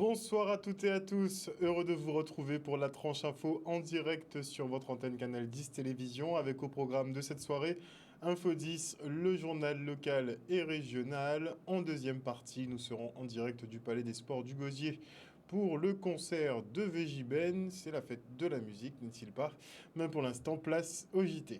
Bonsoir à toutes et à tous, heureux de vous retrouver pour la tranche info en direct sur votre antenne Canal 10 Télévision avec au programme de cette soirée Info 10, le journal local et régional. En deuxième partie, nous serons en direct du Palais des Sports du Gosier pour le concert de VJBen. C'est la fête de la musique, n'est-il pas? Mais pour l'instant, place au JT.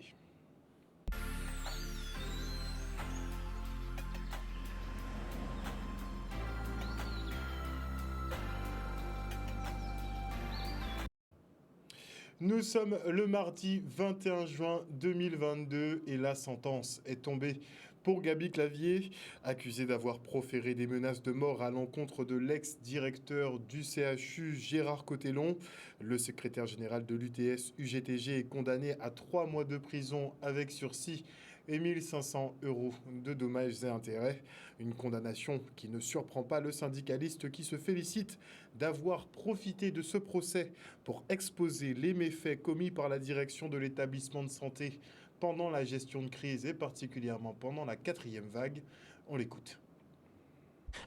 Nous sommes le mardi 21 juin 2022 et la sentence est tombée pour Gaby Clavier, accusé d'avoir proféré des menaces de mort à l'encontre de l'ex-directeur du CHU Gérard Cotellon. Le secrétaire général de l'UTS UGTG est condamné à 3 mois de prison avec sursis et 1 500 € de dommages et intérêts. Une condamnation qui ne surprend pas le syndicaliste qui se félicite d'avoir profité de ce procès pour exposer les méfaits commis par la direction de l'établissement de santé pendant la gestion de crise et particulièrement pendant la 4e vague. On l'écoute.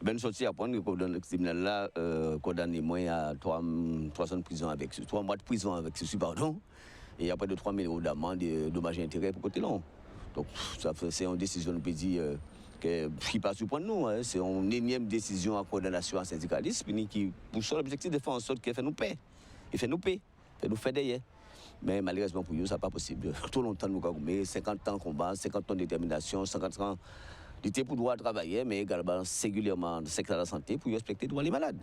Ben sorti apprendre que le criminel là condamné moins à 3 ans de prison avec 3 mois de prison avec ceci pardon et après de 3 000 € d'amende et dommages et intérêts pour côté long. Donc ça c'est une décision on peut dire qui pas surprendre nous hein. C'est une énième décision à condamnation à syndicaliste qui pour son objectif de faire en sorte qu'il fait nous paix. Il fait nous paix, fait nous faire derrière. Mais malheureusement pour nous, ça n'est pas possible. Tout longtemps, nous avons 50 ans de combat, 50 ans de détermination, 50 ans de pour droit travailler, mais également singulièrement le secteur de la santé pour respecter les droits des malades.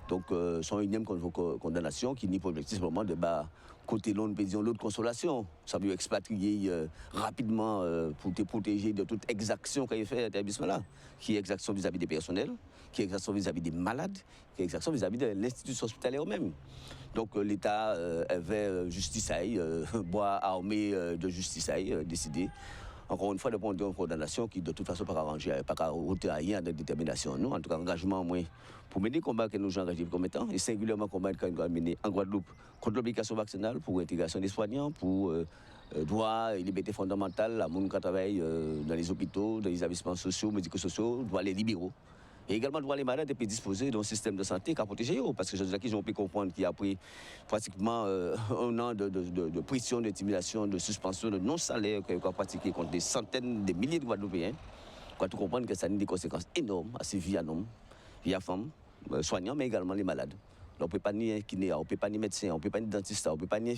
Donc, son énième condamnation qui n'est pas objectif vraiment de bas côté l'autre consolation. Ça veut expatrier rapidement pour te protéger de toute exaction qu'il fait à l'établissement-là, qui est exaction vis-à-vis des personnels, qui est exaction vis-à-vis des malades, qui est exaction vis-à-vis de l'institution hospitalière même. Donc l'État avait justice bois armé de justice décidé. Encore une fois, de prendre une condamnation qui, de toute façon, pas arranger, pas rien de détermination. Nous, en tout cas, engagement moins pour mener le combat que nous avons engagé comme étant, et singulièrement combat que nous avons mené en Guadeloupe contre l'obligation vaccinale, pour l'intégration des soignants, pour droits et libertés fondamentales, la monde qui travaille dans les hôpitaux, dans les établissements sociaux, médico-sociaux, droits les libéraux. Et également, droit les malades et disposer d'un système de santé qui a protégé eux. Parce que je dis qu'ils ont pu comprendre qu'il y a pris pratiquement un an de pression, d'intimidation, de suspension, de non-salaire qu'ils ont pratiqué contre des centaines, des milliers de Guadeloupéens. On doit tout comprendre que ça a des conséquences énormes à ces vies à hommes, vies à femmes, soignants, mais également les malades. On ne peut pas ni kiné, on ne peut pas ni médecin, on ne peut pas ni dentiste, on ne peut pas ni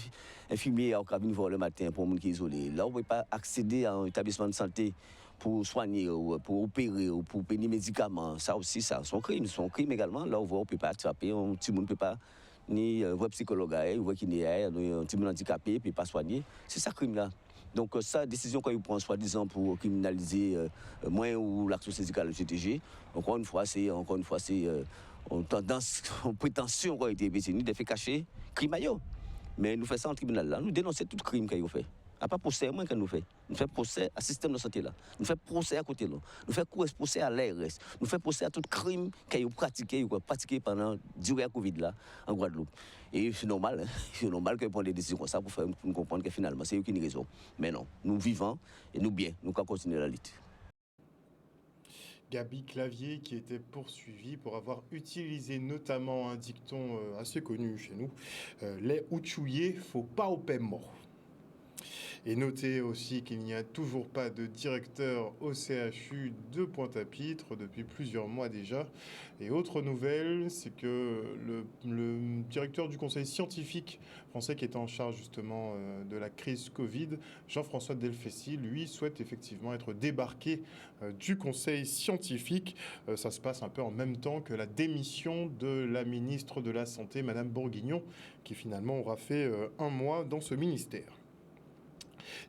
infirmier qui vient voir le matin pour un monde qui est isolé. Là, on ne peut pas accéder à un établissement de santé pour soigner, ou pour opérer, ou pour payer des médicaments. Ça aussi, ça, son crime. Son crime également, là, on ne peut pas attraper, un petit monde ne peut pas ni voir psychologue, ou kiné, un petit monde handicapé, puis pas soigner. C'est ça, crime là. Donc, ça, décision qu'on prend, soi-disant, pour criminaliser moins ou l'action syndicale du GTG, encore une fois, c'est une tendance, une prétention qui a été détenue de faire cacher crime ailleurs. Mais nous faisons ça en tribunal là, nous dénonçons tout crime qu'il a fait. À pas procès, moins que nous fait. Nous faisons procès à système de santé là. Nous faisons procès à côté là. Nous faisons procès à l'ARS. Nous faisons procès à tout crime qu'il a pratiqué pendant durant la Covid là en Guadeloupe. Et c'est normal, hein? C'est normal que prenne des décisions comme ça pour nous comprendre que finalement c'est eux qui ont raison. Mais non, nous vivons et nous bien, nous allons continuer la lutte. Gaby Clavier qui était poursuivi pour avoir utilisé notamment un dicton assez connu chez nous, les outchouillés, faut pas au paiement. Et notez aussi qu'il n'y a toujours pas de directeur au CHU de Pointe-à-Pitre depuis plusieurs mois déjà. Et autre nouvelle, c'est que le directeur du conseil scientifique français qui est en charge justement de la crise Covid, Jean-François Delfecy, lui souhaite effectivement être débarqué du conseil scientifique. Ça se passe un peu en même temps que la démission de la ministre de la Santé, Madame Bourguignon, qui finalement aura fait un mois dans ce ministère.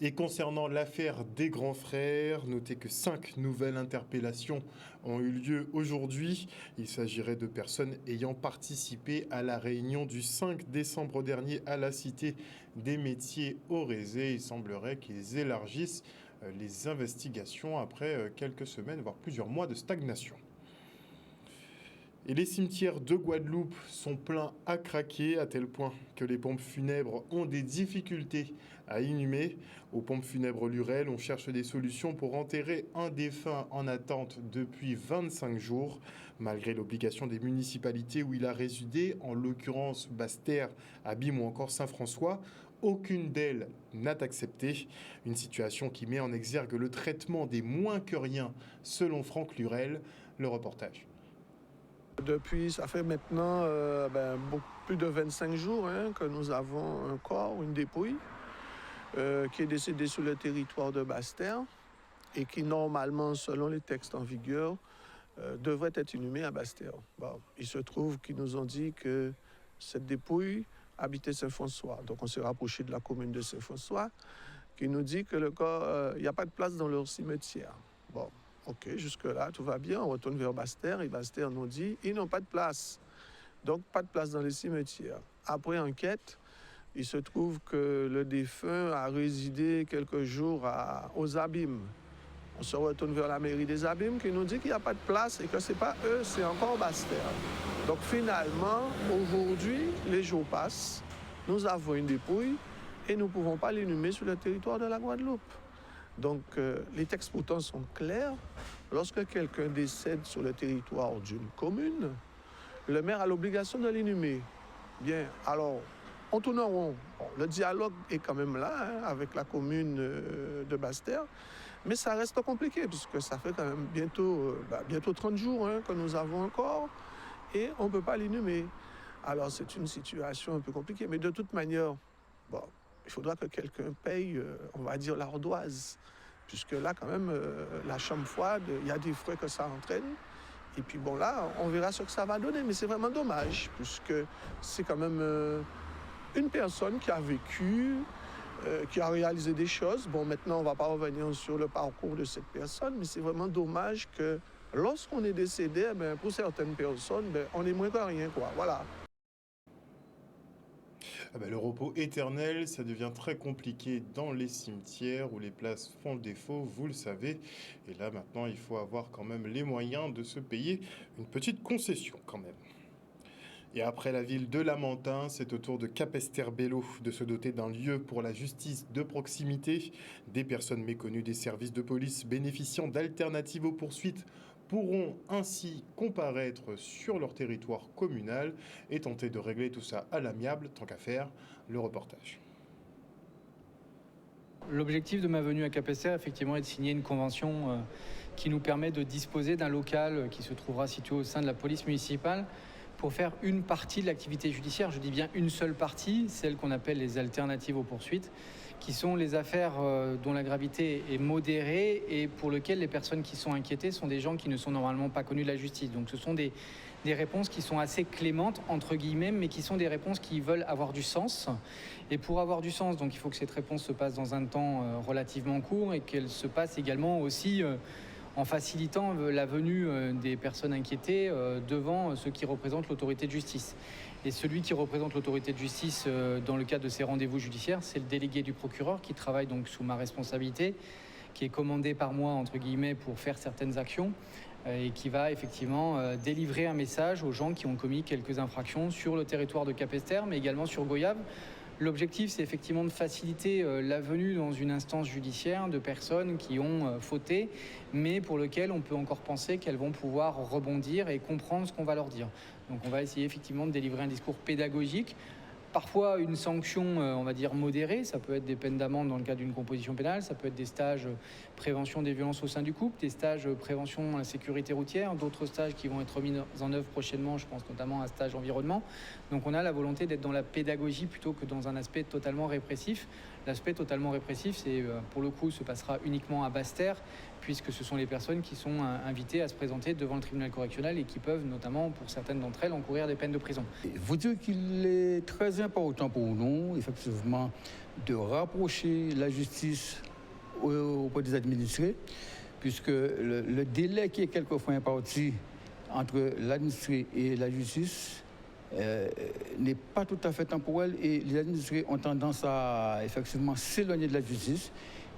Et concernant l'affaire des grands frères, notez que 5 nouvelles interpellations ont eu lieu aujourd'hui. Il s'agirait de personnes ayant participé à la réunion du 5 décembre dernier à la Cité des métiers au Rézé. Il semblerait qu'ils élargissent les investigations après quelques semaines, voire plusieurs mois de stagnation. Et les cimetières de Guadeloupe sont pleins à craquer, à tel point que les pompes funèbres ont des difficultés à inhumer. Aux pompes funèbres Lurel, on cherche des solutions pour enterrer un défunt en attente depuis 25 jours, malgré l'obligation des municipalités où il a résidé, en l'occurrence Basse-Terre, Abîme ou encore Saint-François. Aucune d'elles n'a accepté. Une situation qui met en exergue le traitement des moins que rien, selon Franck Lurel. Le reportage. Depuis, ça fait maintenant plus de 25 jours que nous avons un corps, une dépouille, qui est décédé sur le territoire de Basse-Terre et qui, normalement, selon les textes en vigueur, devrait être inhumé à Basse-Terre. Bon, il se trouve qu'ils nous ont dit que cette dépouille habitait Saint-François. Donc on s'est rapproché de la commune de Saint-François, qui nous dit que le corps, il n'y a pas de place dans leur cimetière. Bon. Ok, jusque-là, tout va bien. On retourne vers Basse-Terre et Basse-Terre nous dit ils n'ont pas de place. Donc, pas de place dans les cimetières. Après enquête, il se trouve que le défunt a résidé quelques jours aux Abîmes. On se retourne vers la mairie des Abîmes qui nous dit qu'il n'y a pas de place et que ce n'est pas eux, c'est encore Basse-Terre. Donc, finalement, aujourd'hui, les jours passent, nous avons une dépouille et nous ne pouvons pas l'inhumer sur le territoire de la Guadeloupe. Donc, les textes pourtant sont clairs. Lorsque quelqu'un décède sur le territoire d'une commune, le maire a l'obligation de l'inhumer. Bien, alors, on tourne en rond. Bon, le dialogue est quand même là, avec la commune de Basse-Terre, mais ça reste compliqué, puisque ça fait quand même bientôt 30 jours que nous avons encore, et on ne peut pas l'inhumer. Alors, c'est une situation un peu compliquée, mais de toute manière, bon, il faudra que quelqu'un paye, on va dire, l'ardoise. Puisque là, quand même, la chambre froide, il y a des frais que ça entraîne. Et puis bon, là, on verra ce que ça va donner. Mais c'est vraiment dommage, puisque c'est quand même une personne qui a vécu, qui a réalisé des choses. Bon, maintenant, on ne va pas revenir sur le parcours de cette personne, mais c'est vraiment dommage que lorsqu'on est décédé, pour certaines personnes, on est moins que rien, quoi. Voilà. Le repos éternel, ça devient très compliqué dans les cimetières où les places font le défaut, vous le savez. Et là, maintenant, il faut avoir quand même les moyens de se payer une petite concession quand même. Et après la ville de Lamentin, c'est au tour de Capesterre-Belle-Eau de se doter d'un lieu pour la justice de proximité. Des personnes méconnues des services de police bénéficiant d'alternatives aux poursuites pourront ainsi comparaître sur leur territoire communal et tenter de régler tout ça à l'amiable, tant qu'à faire. Le reportage. L'objectif de ma venue à Capesterre, effectivement, est de signer une convention qui nous permet de disposer d'un local qui se trouvera situé au sein de la police municipale pour faire une partie de l'activité judiciaire. Je dis bien une seule partie, celle qu'on appelle les alternatives aux poursuites, qui sont les affaires dont la gravité est modérée et pour lesquelles les personnes qui sont inquiétées sont des gens qui ne sont normalement pas connus de la justice. Donc ce sont des réponses qui sont assez clémentes, entre guillemets, mais qui sont des réponses qui veulent avoir du sens. Et pour avoir du sens, donc il faut que cette réponse se passe dans un temps relativement court et qu'elle se passe également aussi en facilitant la venue des personnes inquiétées devant ceux qui représentent l'autorité de justice. Et celui qui représente l'autorité de justice dans le cadre de ces rendez-vous judiciaires, c'est le délégué du procureur qui travaille donc sous ma responsabilité, qui est commandé par moi, entre guillemets, pour faire certaines actions et qui va effectivement délivrer un message aux gens qui ont commis quelques infractions sur le territoire de Capesterre, mais également sur Goyave. L'objectif, c'est effectivement de faciliter la venue dans une instance judiciaire de personnes qui ont fauté, mais pour lesquelles on peut encore penser qu'elles vont pouvoir rebondir et comprendre ce qu'on va leur dire. Donc on va essayer effectivement de délivrer un discours pédagogique, parfois une sanction, on va dire, modérée. Ça peut être des peines d'amende dans le cadre d'une composition pénale, ça peut être des stages prévention des violences au sein du couple, des stages prévention à la sécurité routière, d'autres stages qui vont être mis en œuvre prochainement, je pense notamment à un stage environnement. Donc on a la volonté d'être dans la pédagogie plutôt que dans un aspect totalement répressif. L'aspect totalement répressif, c'est pour le coup, se passera uniquement à Basse-Terre, puisque ce sont les personnes qui sont invitées à se présenter devant le tribunal correctionnel et qui peuvent, notamment pour certaines d'entre elles, encourir des peines de prison. Vous dire qu'il est très important pour nous, effectivement, de rapprocher la justice auprès des administrés, puisque le délai qui est quelquefois imparti entre l'administré et la justice n'est pas tout à fait temporel et les administrés ont tendance à effectivement s'éloigner de la justice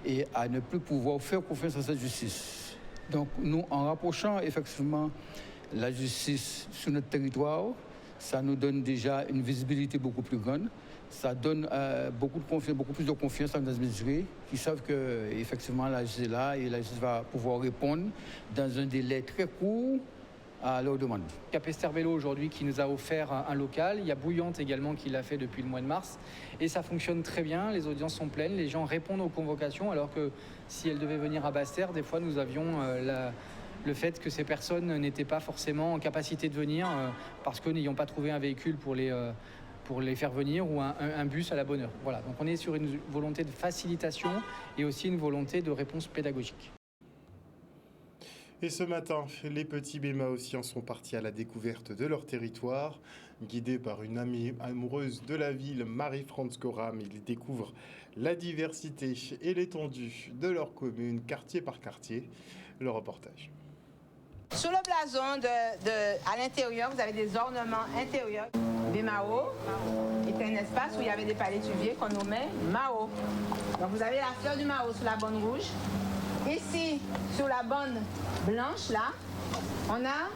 et à ne plus pouvoir faire confiance à cette justice. Donc nous, en rapprochant effectivement la justice sur notre territoire, ça nous donne déjà une visibilité beaucoup plus grande. Ça donne beaucoup plus de confiance à nos administrés qui savent qu'effectivement la justice est là et la justice va pouvoir répondre dans un délai très court à leurs demandes. Capesterre Vélo aujourd'hui qui nous a offert un local. Il y a Bouillante également qui l'a fait depuis le mois de mars. Et ça fonctionne très bien, les audiences sont pleines, les gens répondent aux convocations alors que si elles devaient venir à Basse-Terre, des fois nous avions le fait que ces personnes n'étaient pas forcément en capacité de venir parce que n'ayant pas trouvé un véhicule pour les faire venir ou un bus à la bonne heure. Voilà, donc on est sur une volonté de facilitation et aussi une volonté de réponse pédagogique. Et ce matin, les petits Bémaossiens sont partis à la découverte de leur territoire. Guidés par une amie amoureuse de la ville, Marie-France Coram, ils découvrent la diversité et l'étendue de leur commune, quartier par quartier. Le reportage. Sur le blason, à l'intérieur, vous avez des ornements intérieurs. Bémao était un espace où il y avait des palétuviers qu'on nommait Mao. Donc vous avez la fleur du Mao sur la bande rouge. Ici, sur la bande blanche, là, on a,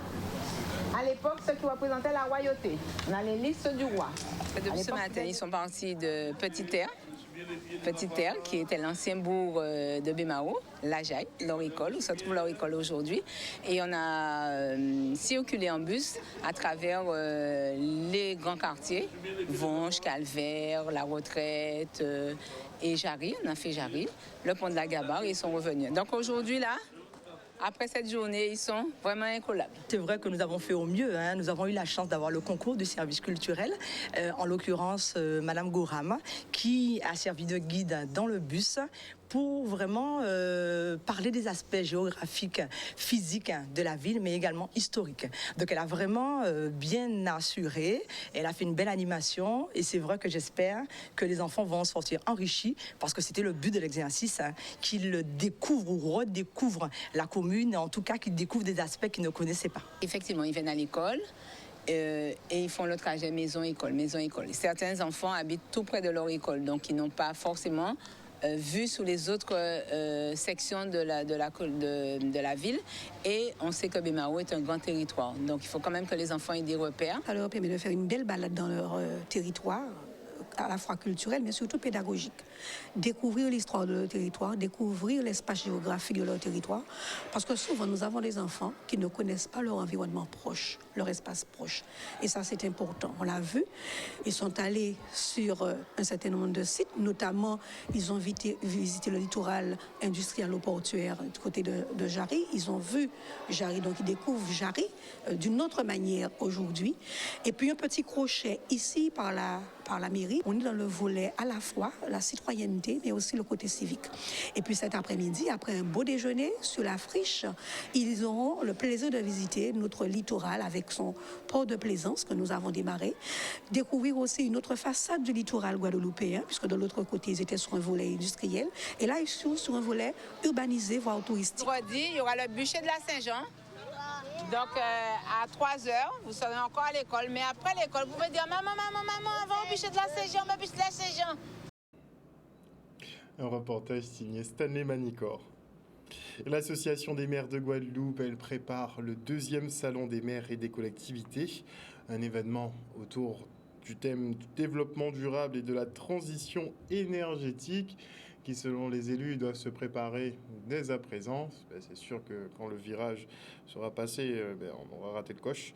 à l'époque, ce qui représentait la royauté. On a les listes du roi. Depuis ce matin, ils sont partis de Petite Terre, qui était l'ancien bourg de Bémao, Lajaille, leur école, où se trouve leur école aujourd'hui. Et on a circulé en bus à travers les grands quartiers, Vonge, Calvaire, La Retraite et Jarry. On a fait Jarry, le pont de la Gabarre, et ils sont revenus. Donc aujourd'hui, là, après cette journée, ils sont vraiment incollables. C'est vrai que nous avons fait au mieux. Nous avons eu la chance d'avoir le concours du service culturel, en l'occurrence Madame Goram, qui a servi de guide dans le bus pour vraiment parler des aspects géographiques, physiques de la ville, mais également historiques. Donc elle a vraiment bien assuré, elle a fait une belle animation et c'est vrai que j'espère que les enfants vont en sortir enrichis parce que c'était le but de l'exercice, qu'ils découvrent ou redécouvrent la commune, et en tout cas qu'ils découvrent des aspects qu'ils ne connaissaient pas. Effectivement, ils viennent à l'école. Et ils font le trajet maison-école, maison-école. Certains enfants habitent tout près de leur école, donc ils n'ont pas forcément vu sous les autres sections de la ville. Et on sait que Bémao est un grand territoire. Donc il faut quand même que les enfants aient des repères. Ça leur permet de faire une belle balade dans leur territoire, à la fois culturelle, mais surtout pédagogique. Découvrir l'histoire de leur territoire, découvrir l'espace géographique de leur territoire. Parce que souvent, nous avons des enfants qui ne connaissent pas leur environnement proche, leur espace proche. Et ça, c'est important. On l'a vu. Ils sont allés sur un certain nombre de sites. Notamment, ils ont visité le littoral industriel ou portuaire du côté de Jarry. Ils ont vu Jarry, donc ils découvrent Jarry d'une autre manière aujourd'hui. Et puis, un petit crochet ici par la mairie. On est dans le volet à la fois la citoyenneté, mais aussi le côté civique. Et puis cet après-midi, après un beau déjeuner sur la friche, ils auront le plaisir de visiter notre littoral avec son port de plaisance que nous avons démarré. Découvrir aussi une autre façade du littoral guadeloupéen, puisque de l'autre côté, ils étaient sur un volet industriel. Et là, ils sont sur un volet urbanisé, voire touristique. Vendredi, il y aura le bûcher de la Saint-Jean. Donc à 3h, vous serez encore à l'école. Mais après l'école, vous pouvez dire maman, on va au bûcher de la Saint-Jean, au bûcher de la Saint-Jean. Un reportage signé Stanley Manicor. L'Association des maires de Guadeloupe, elle prépare le 2e salon des maires et des collectivités. Un événement autour du thème du développement durable et de la transition énergétique qui, selon les élus, doivent se préparer dès à présent. C'est sûr que quand le virage sera passé, on aura raté le coche.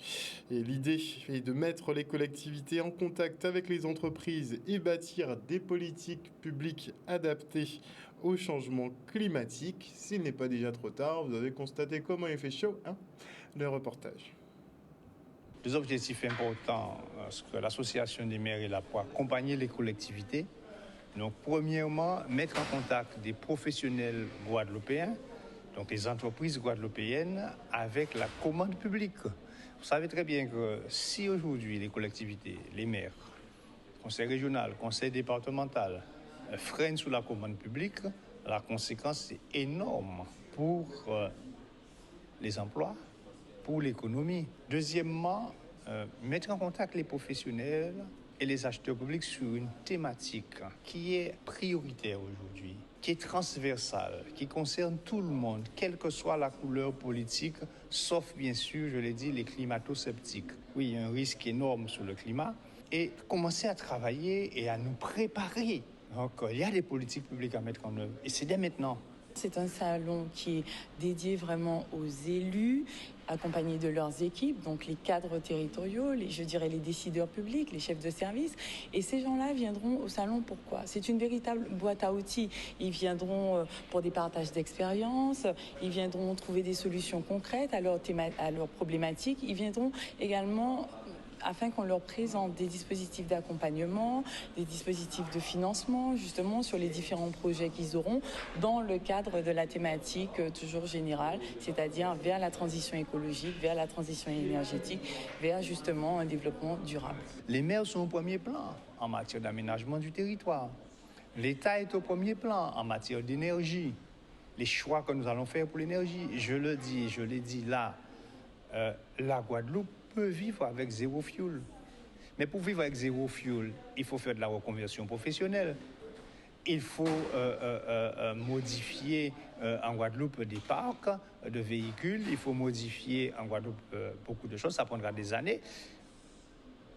Et l'idée est de mettre les collectivités en contact avec les entreprises et bâtir des politiques publiques adaptées au changement climatique. S'il n'est pas déjà trop tard, vous avez constaté comment il fait chaud, hein ? Le reportage. Deux objectifs importants que l'association des maires est là pour accompagner les collectivités. Donc, premièrement, mettre en contact des professionnels guadeloupéens, donc les entreprises guadeloupéennes, avec la commande publique. Vous savez très bien que si aujourd'hui les collectivités, les maires, conseil régional, conseil départemental, freinent sous la commande publique, la conséquence est énorme pour les emplois, pour l'économie. Deuxièmement, mettre en contact les professionnels et les acheteurs publics sur une thématique qui est prioritaire aujourd'hui, qui est transversale, qui concerne tout le monde, quelle que soit la couleur politique, sauf bien sûr, je l'ai dit, les climato-sceptiques. Oui, il y a un risque énorme sur le climat et commencer à travailler et à nous préparer. Donc, il y a des politiques publiques à mettre en œuvre et c'est dès maintenant. C'est un salon qui est dédié vraiment aux élus, accompagnés de leurs équipes, donc les cadres territoriaux, les décideurs publics, les chefs de service. Et ces gens-là viendront au salon pourquoi? C'est une véritable boîte à outils. Ils viendront pour des partages d'expériences, ils viendront trouver des solutions concrètes à leurs problématiques, ils viendront également afin qu'on leur présente des dispositifs d'accompagnement, des dispositifs de financement, justement sur les différents projets qu'ils auront dans le cadre de la thématique toujours générale, c'est-à-dire vers la transition écologique, vers la transition énergétique, vers justement un développement durable. Les maires sont au premier plan en matière d'aménagement du territoire. L'État est au premier plan en matière d'énergie. Les choix que nous allons faire pour l'énergie, je le dis, je l'ai dit là, la Guadeloupe peut vivre avec zéro fuel. Mais pour vivre avec zéro fuel, il faut faire de la reconversion professionnelle. Il faut modifier en Guadeloupe des parcs de véhicules. Il faut modifier en Guadeloupe beaucoup de choses. Ça prendra des années.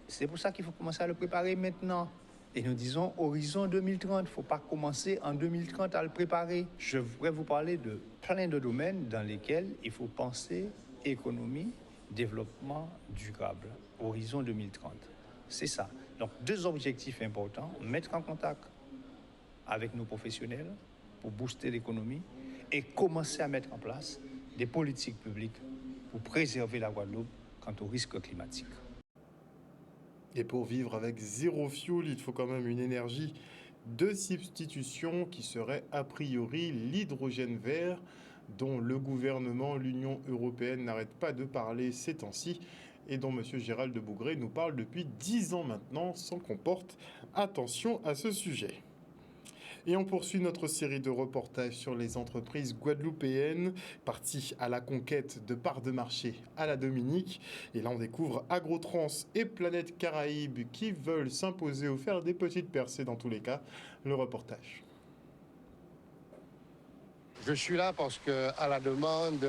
C'est pour ça qu'il faut commencer à le préparer maintenant. Et nous disons horizon 2030. Il ne faut pas commencer en 2030 à le préparer. Je voudrais vous parler de plein de domaines dans lesquels il faut penser économie, développement durable, horizon 2030. C'est ça. Donc, deux objectifs importants, mettre en contact avec nos professionnels pour booster l'économie et commencer à mettre en place des politiques publiques pour préserver la Guadeloupe quant aux risques climatiques. Et pour vivre avec zéro fuel, il faut quand même une énergie de substitution qui serait a priori l'hydrogène vert, dont le gouvernement, l'Union européenne n'arrête pas de parler ces temps-ci et dont M. Gérald de Bougré nous parle depuis 10 ans maintenant sans qu'on porte attention à ce sujet. Et on poursuit notre série de reportages sur les entreprises guadeloupéennes parties à la conquête de parts de marché à la Dominique. Et là, on découvre Agrotrans et Planète Caraïbes qui veulent s'imposer ou faire des petites percées dans tous les cas. Le reportage. Je suis là parce que, à la demande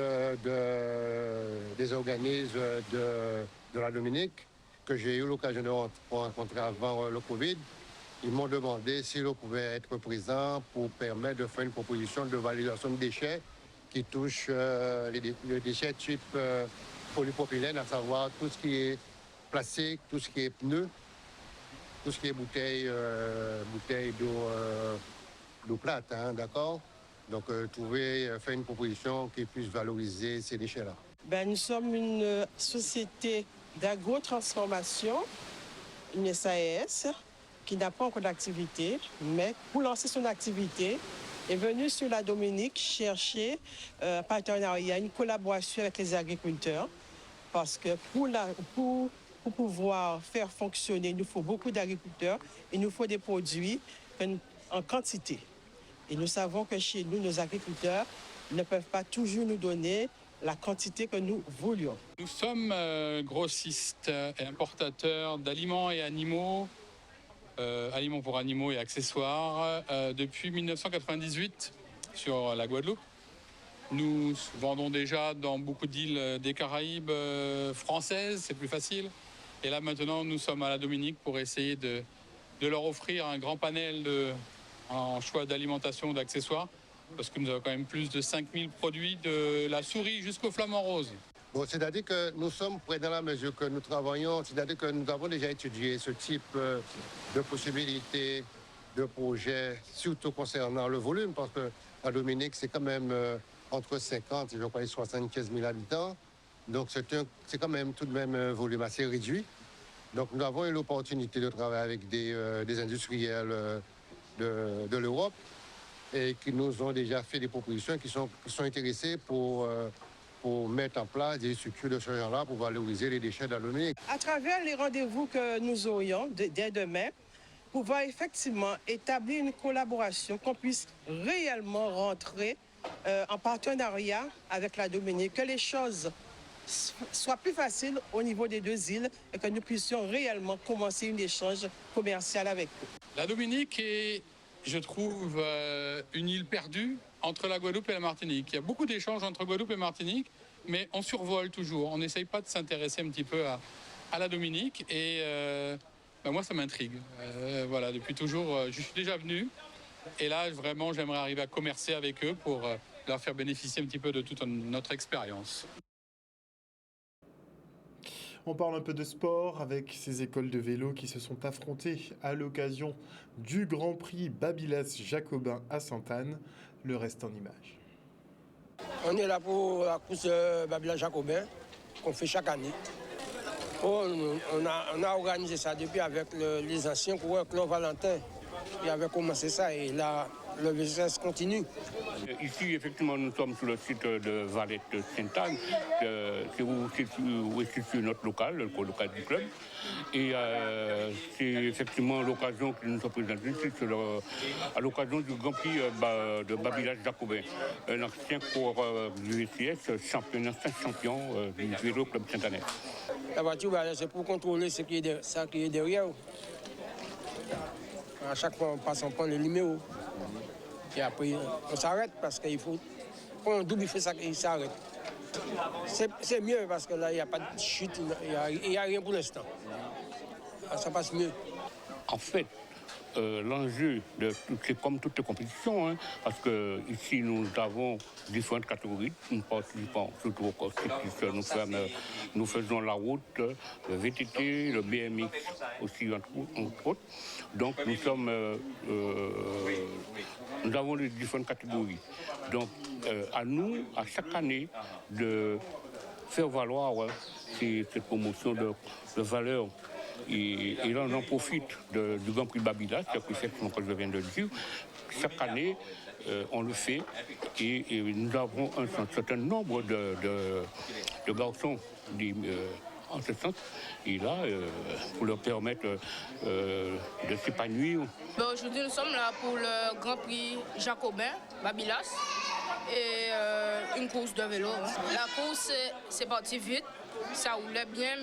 des organismes de la Dominique, que j'ai eu l'occasion de rencontrer avant le Covid, ils m'ont demandé s'ils pouvaient être présents pour permettre de faire une proposition de valorisation de déchets qui touche les déchets type polypropylène, à savoir tout ce qui est plastique, tout ce qui est pneus, tout ce qui est bouteilles d'eau plate, hein, d'accord? Donc, faire une proposition qui puisse valoriser ces déchets-là. Nous sommes une société d'agrotransformation, une SAS, qui n'a pas encore d'activité, mais pour lancer son activité, est venue sur la Dominique chercher un partenariat, une collaboration avec les agriculteurs, parce que pour pouvoir faire fonctionner, il nous faut beaucoup d'agriculteurs, il nous faut des produits en quantité. Et nous savons que chez nous, nos agriculteurs ne peuvent pas toujours nous donner la quantité que nous voulions. Nous sommes grossistes et importateurs d'aliments et animaux, aliments pour animaux et accessoires, depuis 1998 sur la Guadeloupe. Nous vendons déjà dans beaucoup d'îles des Caraïbes françaises, c'est plus facile. Et là maintenant, nous sommes à la Dominique pour essayer de leur offrir un grand panel en choix d'alimentation, d'accessoires, parce que nous avons quand même plus de 5000 produits, de la souris jusqu'au flamant rose. Bon, c'est-à-dire que nous sommes prêts dans la mesure que nous travaillons, c'est-à-dire que nous avons déjà étudié ce type de possibilités, de projets, surtout concernant le volume, parce que la Dominique, c'est quand même entre 50 et je crois 75 000 habitants, donc c'est quand même tout de même un volume assez réduit. Donc nous avons eu l'opportunité de travailler avec des industriels de l'Europe et qui nous ont déjà fait des propositions qui sont intéressés pour mettre en place des structures de ce genre-là pour valoriser les déchets de la Dominique. À travers les rendez-vous que nous aurions dès demain, pouvoir effectivement établir une collaboration, qu'on puisse réellement rentrer en partenariat avec la Dominique, que les choses soit plus facile au niveau des deux îles et que nous puissions réellement commencer un échange commercial avec eux. La Dominique est, je trouve, une île perdue entre la Guadeloupe et la Martinique. Il y a beaucoup d'échanges entre Guadeloupe et Martinique, mais on survole toujours. On n'essaye pas de s'intéresser un petit peu à la Dominique et moi, ça m'intrigue. Voilà, depuis toujours, je suis déjà venu et là, vraiment, j'aimerais arriver à commercer avec eux pour leur faire bénéficier un petit peu de toute notre expérience. On parle un peu de sport avec ces écoles de vélo qui se sont affrontées à l'occasion du Grand Prix Babylas Jacobin à Sainte-Anne. Le reste en images. On est là pour la course Babylas Jacobin qu'on fait chaque année. On a organisé ça depuis avec les anciens coureurs, Claude Valentin. Il avait commencé ça et là, le business continue. Ici, effectivement, nous sommes sur le site de Valette Sainte-Anne, où est situé notre local, le local du club. Et c'est effectivement l'occasion qui nous a présenté, c'est à l'occasion du Grand Prix de Babylas Jacobin, un ancien coureur du SCS, champion du vélo club Sainte-Anne. La voiture, c'est pour contrôler ce qui est derrière. À chaque fois, on passe, on prend le numéro. Et après, on s'arrête parce qu'il faut. Quand on double, il fait ça, il s'arrête. C'est mieux parce que là, il n'y a pas de chute, il n'y a rien pour l'instant. Ça passe mieux. En fait, l'enjeu, c'est comme toutes les compétitions, hein, parce qu'ici, nous avons différentes catégories. Nous participons surtout aux courses. Nous faisons la route, le VTT, le BMX aussi, entre autres. Donc, nous avons les différentes catégories. Donc, à nous, à chaque année, de faire valoir cette promotion de valeur. Et là, on en profite du Grand Prix Babylas, comme je viens de le dire. Chaque année, on le fait et nous avons un certain nombre de garçons en ce sens. Et là, pour leur permettre de s'épanouir. Aujourd'hui, nous sommes là pour le Grand Prix Jacobin, Babylas, et une course de vélo. La course, c'est parti vite, ça roulait bien.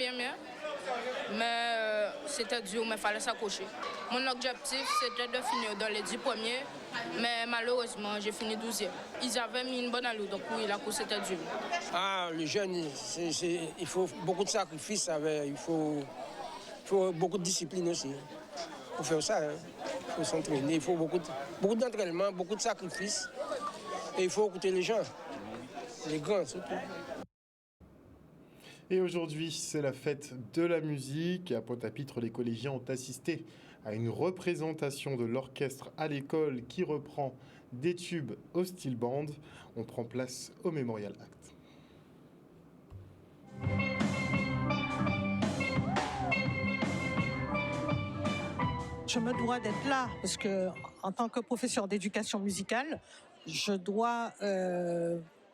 Mais c'était dur, mais il fallait s'accrocher. Mon objectif, c'était de finir dans les 10 premiers, mais malheureusement, j'ai fini 12e. Ils avaient mis une bonne allure, donc oui, la course était dure. Les jeunes, il faut beaucoup de sacrifices, il faut beaucoup de discipline aussi. Pour faire ça, il faut s'entraîner, il faut beaucoup d'entraînement, beaucoup de sacrifices. Et il faut écouter les gens, les grands surtout. Et aujourd'hui, c'est la fête de la musique. Et à Pointe-à-Pitre, les collégiens ont assisté à une représentation de l'orchestre à l'école qui reprend des tubes au style band. On prend place au Memorial Act. Je me dois d'être là parce que, en tant que professeur d'éducation musicale, je dois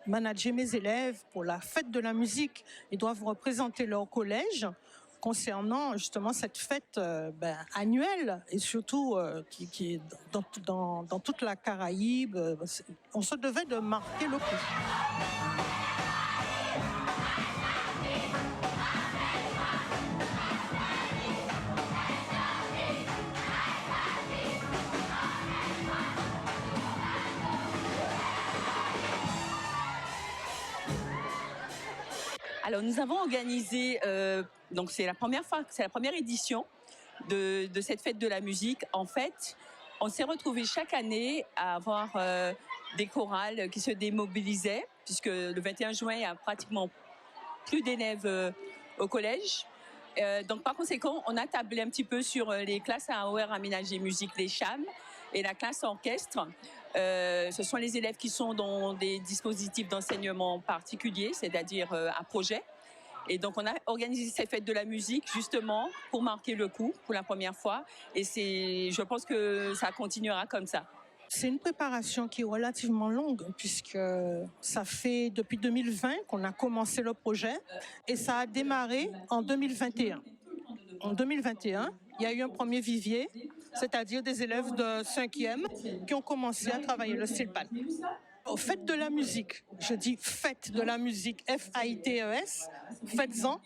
manager mes élèves pour la fête de la musique. Ils doivent représenter leur collège concernant justement cette fête annuelle et surtout qui est dans toute la Caraïbe. On se devait de marquer le coup. Alors nous avons organisé, donc c'est la première édition de cette fête de la musique. En fait, on s'est retrouvés chaque année à avoir des chorales qui se démobilisaient, puisque le 21 juin, il y a pratiquement plus d'élèves au collège. Donc par conséquent, on a tablé un petit peu sur les classes à horaires aménagés musique, les CHAM, et la classe orchestre. Ce sont les élèves qui sont dans des dispositifs d'enseignement particuliers, c'est-à-dire à projet. Et donc, on a organisé cette fête de la musique justement pour marquer le coup pour la première fois. Et je pense que ça continuera comme ça. C'est une préparation qui est relativement longue puisque ça fait depuis 2020 qu'on a commencé le projet et ça a démarré en 2021. En 2021, il y a eu un premier vivier, c'est-à-dire des élèves de 5e qui ont commencé à travailler le style band. Faites de la musique. Je dis faites de la musique, F-A-I-T-E-S. Faites-en.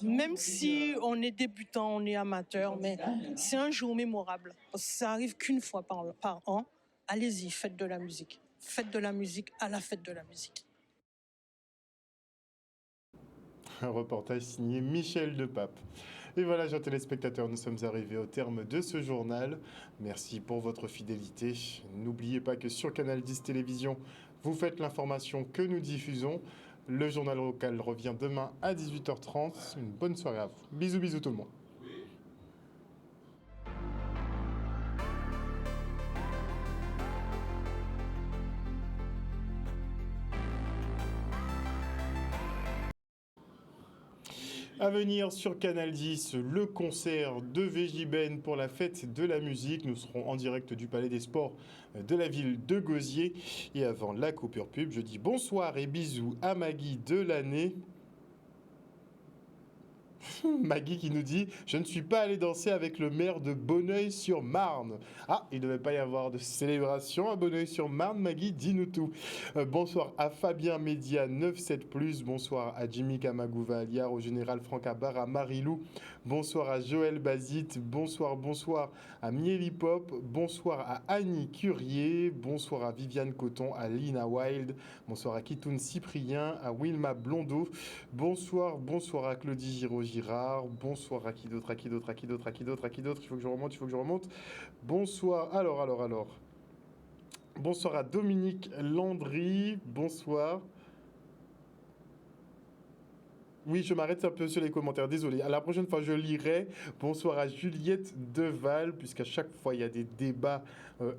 Même si on est débutant, on est amateur, mais c'est un jour mémorable. Ça arrive qu'une fois par an. Allez-y, faites de la musique. Faites de la musique à la fête de la musique. Un reportage signé Michel Depape. Et voilà, chers téléspectateurs, nous sommes arrivés au terme de ce journal. Merci pour votre fidélité. N'oubliez pas que sur Canal 10 Télévision, vous faites l'information que nous diffusons. Le journal local revient demain à 18h30. Une bonne soirée à vous. Bisous, bisous tout le monde. À venir sur Canal 10, le concert de VJBen pour la fête de la musique. Nous serons en direct du Palais des Sports de la ville de Gosier. Et avant la coupure pub, je dis bonsoir et bisous à Maggie de l'année. Maggie qui nous dit « Je ne suis pas allé danser avec le maire de Bonneuil-sur-Marne ». Ah, il ne devait pas y avoir de célébration à Bonneuil-sur-Marne. Maggie, dis-nous tout. Bonsoir à Fabien Média 97+. Bonsoir à Jimmy Kamagouva Aliar, au général Franck Abar, à Marilou. Bonsoir à Joël Bazit. Bonsoir à Mieli Pop. Bonsoir à Annie Curier. Bonsoir à Viviane Coton, à Lina Wild. Bonsoir à Kitoun Cyprien, à Wilma Blondeau. Bonsoir à Claudie Girard. Bonsoir à qui d'autre. Il faut que je remonte. Bonsoir. Alors. Bonsoir à Dominique Landry. Bonsoir. Oui, je m'arrête un peu sur les commentaires, désolé. À la prochaine fois, je lirai. Bonsoir à Juliette Deval, puisqu'à chaque fois, il y a des débats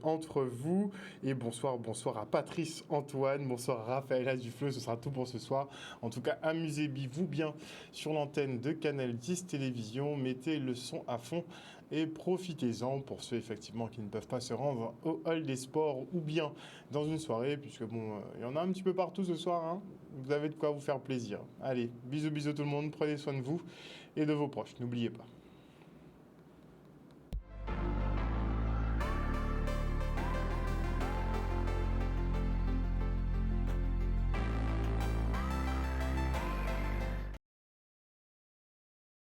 entre vous. Et bonsoir à Patrice Antoine. Bonsoir à Raphaël Azufleux. Ce sera tout pour ce soir. En tout cas, amusez-vous bien sur l'antenne de Canal 10 Télévision. Mettez le son à fond et profitez-en pour ceux effectivement qui ne peuvent pas se rendre au hall des sports ou bien dans une soirée, puisque bon, il y en a un petit peu partout ce soir, hein. Vous avez de quoi vous faire plaisir. Allez, bisous tout le monde, prenez soin de vous et de vos proches, n'oubliez pas.